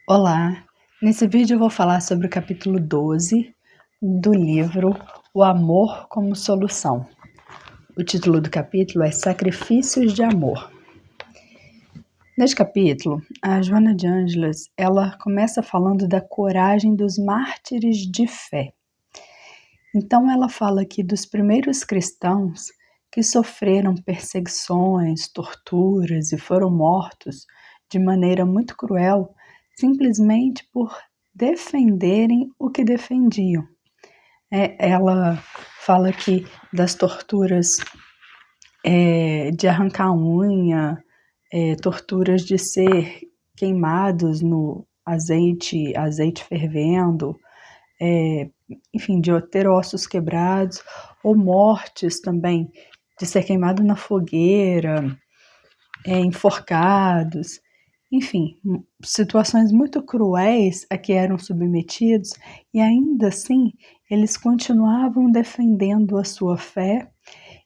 Olá, nesse vídeo eu vou falar sobre o capítulo 12 do livro O Amor como Solução. O título do capítulo é Sacrifícios de Amor. Neste capítulo, a Joana de Ângeles, ela começa falando da coragem dos mártires de fé. Então ela fala aqui dos primeiros cristãos que sofreram perseguições, torturas e foram mortos de maneira muito cruel, simplesmente por defenderem o que defendiam. Ela fala aqui das torturas de arrancar unha, torturas de ser queimados no azeite fervendo, enfim, de ter ossos quebrados, ou mortes também, de ser queimado na fogueira, enforcados, enfim, situações muito cruéis a que eram submetidos, e ainda assim eles continuavam defendendo a sua fé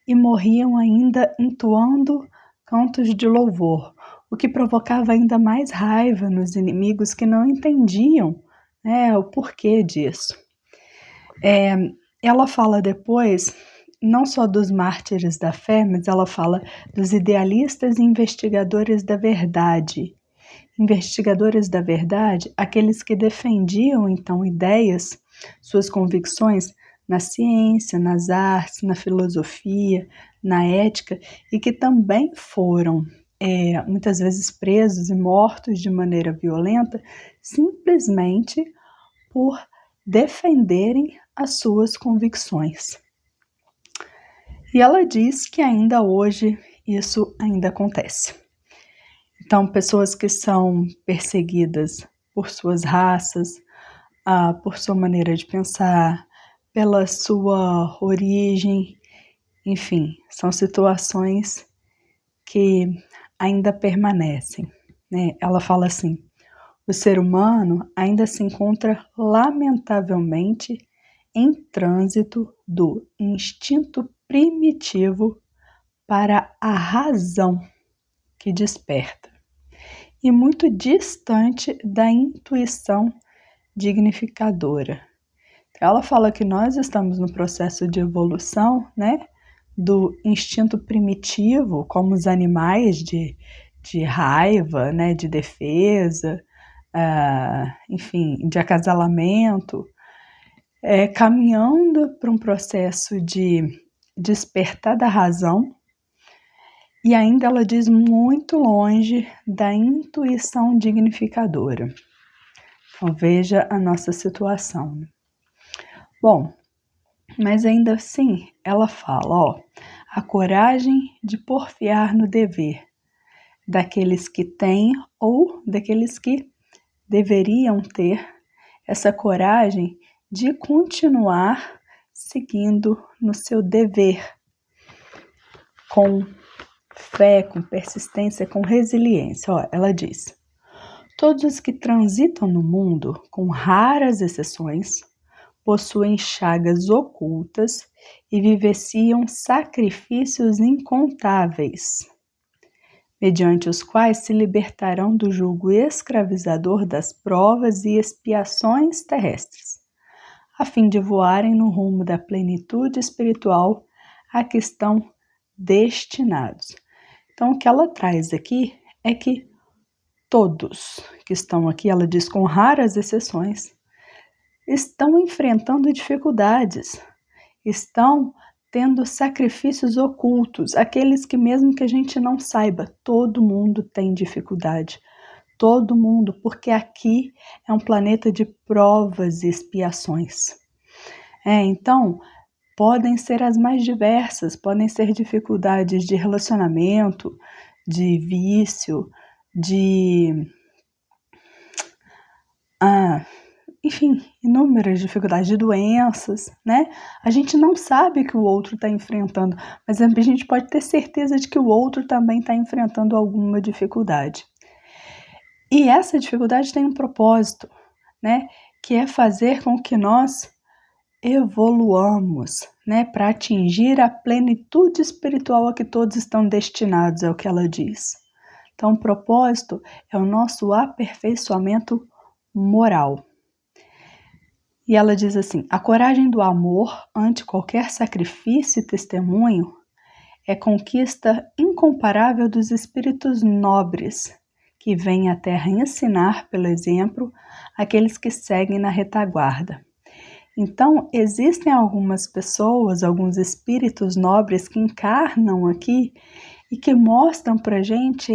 e morriam ainda entoando cantos de louvor, o que provocava ainda mais raiva nos inimigos que não entendiam, o porquê disso. Ela fala depois não só dos mártires da fé, mas ela fala dos idealistas e investigadores da verdade. Investigadores da verdade, aqueles que defendiam então ideias, suas convicções na ciência, nas artes, na filosofia, na ética, e que também foram muitas vezes presos e mortos de maneira violenta, simplesmente por defenderem as suas convicções. E ela diz que ainda hoje isso ainda acontece. Então, pessoas que são perseguidas por suas raças, por sua maneira de pensar, pela sua origem, enfim, são situações que ainda permanecem, né? Ela fala assim: o ser humano ainda se encontra lamentavelmente em trânsito do instinto primitivo para a razão que desperta, e muito distante da intuição dignificadora. Ela fala que nós estamos no processo de evolução, né, do instinto primitivo, como os animais de raiva, né, de defesa, enfim, de acasalamento, caminhando para um processo de despertar da razão, e ainda ela diz muito longe da intuição dignificadora. Então veja a nossa situação. Bom, mas ainda assim ela fala, a coragem de porfiar no dever daqueles que têm ou daqueles que deveriam ter essa coragem de continuar seguindo no seu dever, com fé, com persistência, com resiliência. Ela diz: todos os que transitam no mundo, com raras exceções, possuem chagas ocultas e vivenciam sacrifícios incontáveis, mediante os quais se libertarão do jugo escravizador das provas e expiações terrestres, a fim de voarem no rumo da plenitude espiritual a que estão destinados. Então, o que ela traz aqui é que todos que estão aqui, ela diz com raras exceções, estão enfrentando dificuldades, estão tendo sacrifícios ocultos, aqueles que mesmo que a gente não saiba, todo mundo tem dificuldade, todo mundo, porque aqui é um planeta de provas e expiações. Então, podem ser as mais diversas, podem ser dificuldades de relacionamento, de vício, enfim, inúmeras dificuldades, de doenças, né? A gente não sabe que o outro está enfrentando, mas a gente pode ter certeza de que o outro também está enfrentando alguma dificuldade. E essa dificuldade tem um propósito, né? Que é fazer com que nós evoluamos, né? Para atingir a plenitude espiritual a que todos estão destinados, é o que ela diz. Então, o propósito é o nosso aperfeiçoamento moral. E ela diz assim: a coragem do amor ante qualquer sacrifício e testemunho é conquista incomparável dos espíritos nobres que vêm à Terra ensinar, pelo exemplo, aqueles que seguem na retaguarda. Então, existem algumas pessoas, alguns espíritos nobres que encarnam aqui e que mostram para gente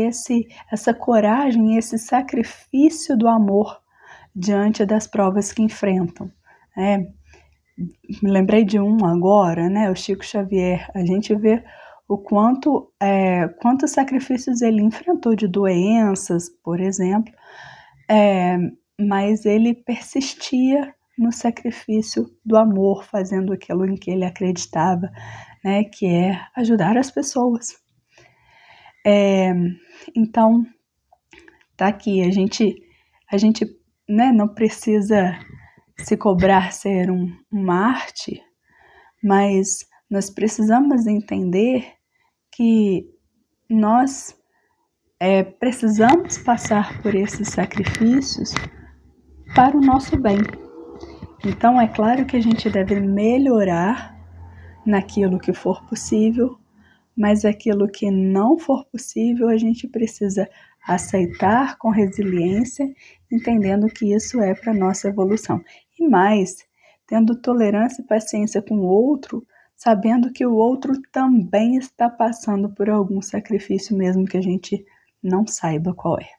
essa coragem, esse sacrifício do amor diante das provas que enfrentam. Me lembrei de um agora, né? O Chico Xavier. A gente vê o quantos sacrifícios ele enfrentou de doenças, por exemplo, mas ele persistia no sacrifício do amor, fazendo aquilo em que ele acreditava, né? Que é ajudar as pessoas. Então, tá aqui, a gente né, não precisa se cobrar ser um mártir, mas nós precisamos entender que nós precisamos passar por esses sacrifícios para o nosso bem. Então, é claro que a gente deve melhorar naquilo que for possível, mas aquilo que não for possível, a gente precisa aceitar com resiliência, entendendo que isso é para a nossa evolução. E mais, tendo tolerância e paciência com o outro, sabendo que o outro também está passando por algum sacrifício, mesmo que a gente não saiba qual é.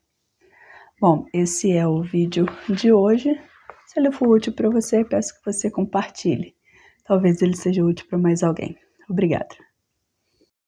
Bom, esse é o vídeo de hoje. Se ele for útil para você, peço que você compartilhe. Talvez ele seja útil para mais alguém. Obrigada.